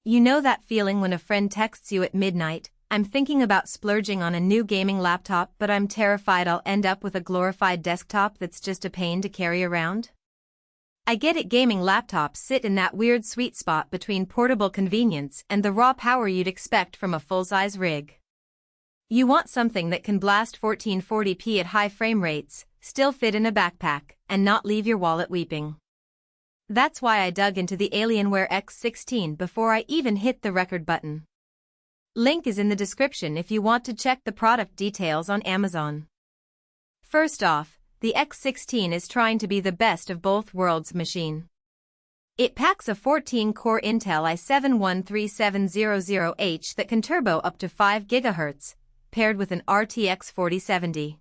You know that feeling when a friend texts you at midnight, "I'm thinking about splurging on a new gaming laptop, but I'm terrified I'll end up with a glorified desktop that's just a pain to carry around?" I get it, gaming laptops sit in that weird sweet spot between portable convenience and the raw power you'd expect from a full-size rig. You want something that can blast 1440p at high frame rates, still fit in a backpack, and not leave your wallet weeping. That's why I dug into the Alienware X16 before I even hit the record button. Link is in the description if you want to check the product details on Amazon. First off, the X16 is trying to be the best of both worlds machine. It packs a 14-core Intel i7-13700H that can turbo up to 5 GHz, paired with an RTX 4070.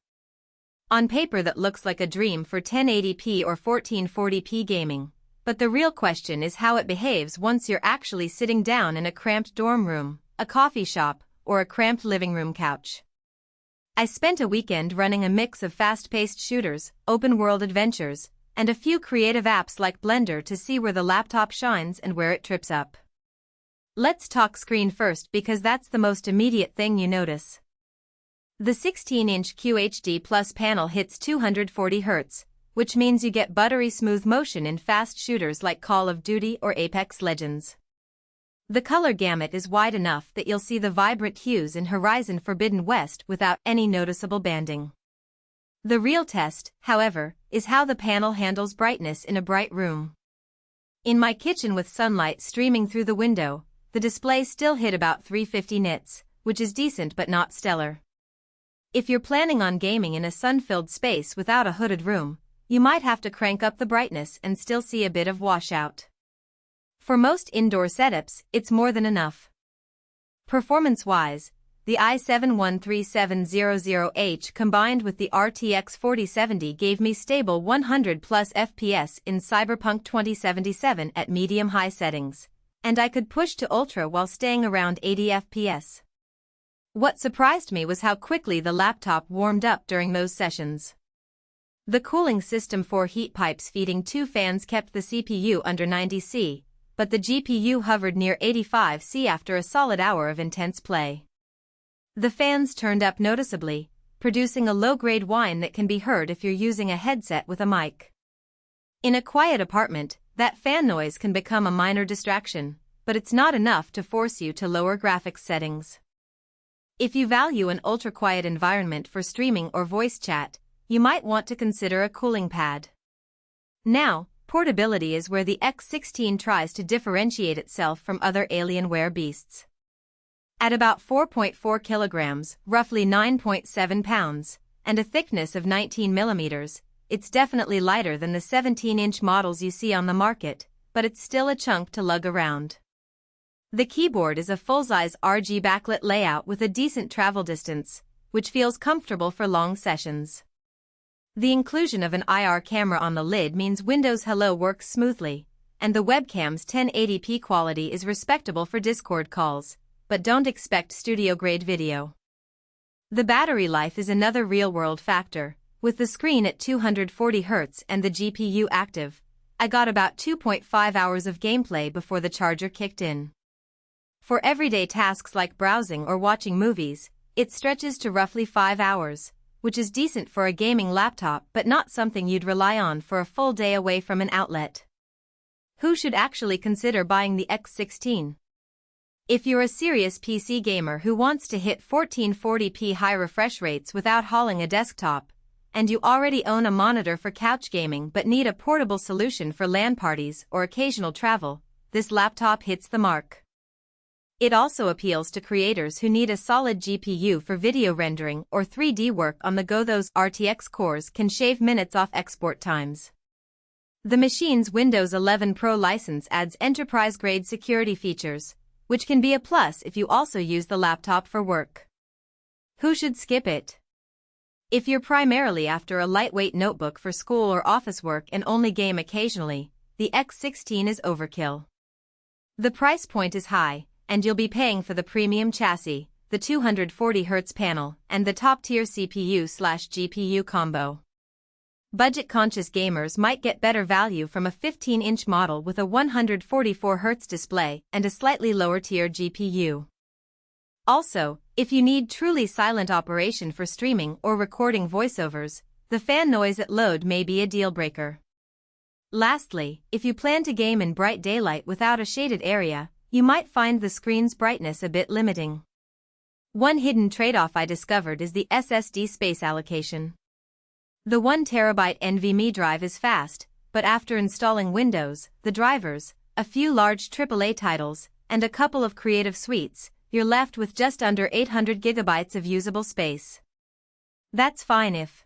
On paper that looks like a dream for 1080p or 1440p gaming. But the real question is how it behaves once you're actually sitting down in a cramped dorm room, a coffee shop, or a cramped living room couch. I spent a weekend running a mix of fast-paced shooters, open-world adventures, and a few creative apps like Blender to see where the laptop shines and where it trips up. Let's talk screen first because that's the most immediate thing you notice. The 16-inch QHD Plus panel hits 240 Hz, which means you get buttery smooth motion in fast shooters like Call of Duty or Apex Legends. The color gamut is wide enough that you'll see the vibrant hues in Horizon Forbidden West without any noticeable banding. The real test, however, is how the panel handles brightness in a bright room. In my kitchen with sunlight streaming through the window, the display still hit about 350 nits, which is decent but not stellar. If you're planning on gaming in a sun-filled space without a hooded room, you might have to crank up the brightness and still see a bit of washout. For most indoor setups, it's more than enough. Performance-wise, the i7-13700H combined with the RTX 4070 gave me stable 100+ FPS in Cyberpunk 2077 at medium-high settings, and I could push to ultra while staying around 80 FPS. What surprised me was how quickly the laptop warmed up during those sessions. The cooling system, 4 heat pipes feeding 2 fans, kept the CPU under 90 C, but the GPU hovered near 85 C after a solid hour of intense play. The fans turned up noticeably, producing a low-grade whine that can be heard if you're using a headset with a mic. In a quiet apartment, that fan noise can become a minor distraction, but it's not enough to force you to lower graphics settings. If you value an ultra-quiet environment for streaming or voice chat, you might want to consider a cooling pad. Now, portability is where the X16 tries to differentiate itself from other Alienware beasts. At about 4.4 kilograms, roughly 9.7 pounds, and a thickness of 19 millimeters, it's definitely lighter than the 17-inch models you see on the market, but it's still a chunk to lug around. The keyboard is a full-size RGB backlit layout with a decent travel distance, which feels comfortable for long sessions. The inclusion of an IR camera on the lid means Windows Hello works smoothly, and the webcam's 1080p quality is respectable for Discord calls, but don't expect studio-grade video. The battery life is another real-world factor. With the screen at 240 Hz and the GPU active, I got about 2.5 hours of gameplay before the charger kicked in. For everyday tasks like browsing or watching movies, it stretches to roughly 5 hours, which is decent for a gaming laptop but not something you'd rely on for a full day away from an outlet. Who should actually consider buying the X16? If you're a serious PC gamer who wants to hit 1440p high refresh rates without hauling a desktop, and you already own a monitor for couch gaming but need a portable solution for LAN parties or occasional travel, this laptop hits the mark. It also appeals to creators who need a solid GPU for video rendering or 3D work on the go. Those RTX cores can shave minutes off export times. The machine's Windows 11 Pro license adds enterprise-grade security features, which can be a plus if you also use the laptop for work. Who should skip it? If you're primarily after a lightweight notebook for school or office work and only game occasionally, the X16 is overkill. The price point is high, and you'll be paying for the premium chassis, the 240 Hz panel, and the top-tier CPU/GPU combo. Budget-conscious gamers might get better value from a 15-inch model with a 144Hz display and a slightly lower-tier GPU. Also, if you need truly silent operation for streaming or recording voiceovers, the fan noise at load may be a deal-breaker. Lastly, if you plan to game in bright daylight without a shaded area, you might find the screen's brightness a bit limiting. One hidden trade-off I discovered is the SSD space allocation. The 1TB NVMe drive is fast, but after installing Windows, the drivers, a few large AAA titles, and a couple of creative suites, you're left with just under 800 GB of usable space. That's fine if